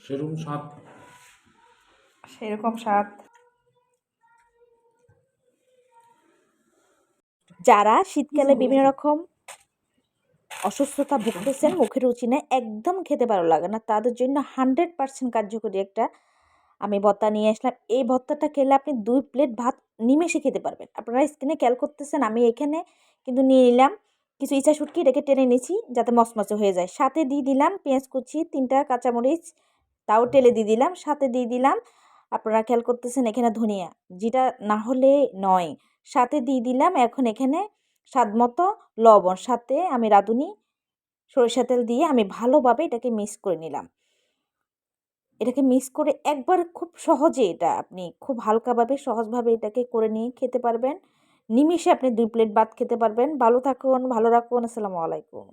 সেরকম স্বাদ। সেরকম স্বাদ। যারা শীতকালে বিভিন্ন রকম অসুস্থতা ভুগতেছেন, মুখের রুচি নেই, একদম খেতে ভালো লাগে না, তাদের জন্য 100% কার্যকরী একটা আমি ভর্তা নিয়ে আসলাম। এই ভর্তাটা খেলে আপনি 2 প্লেট ভাত নিমেষে খেতে পারবেন। আপনারা স্ক্রিনে খেয়াল করতেছেন, আমি এখানে কিন্তু নিয়ে নিলাম কিছু ইচা শুটকি, এটাকে টেনে নিয়েছি যাতে মচমচে হয়ে যায়। সাথে দিয়ে দিলাম পেঁয়াজ কুচি, 3টা কাঁচামরিচ, তাও টেলে দিয়ে দিলাম। সাথে দিয়ে দিলাম, আপনারা খেয়াল করতেছেন এখানে ধনিয়া, যেটা না হলে নয়। সাথে দিয়ে দিলাম এখন এখানে স্বাদমতো লবণ। সাথে আমি রাঁধুনি সরিষা তেল দিয়ে আমি ভালোভাবে এটাকে মিক্স করে নিলাম। এটাকে মিক্স করে একবার খুব সহজে এটা আপনি খুব হালকাভাবে সহজভাবে এটাকে করে নিয়ে খেতে পারবেন। নিমিষে আপনি 2 প্লেট ভাত খেতে পারবেন। ভালো থাকুন, ভালো রাখুন। আসসালামু আলাইকুম।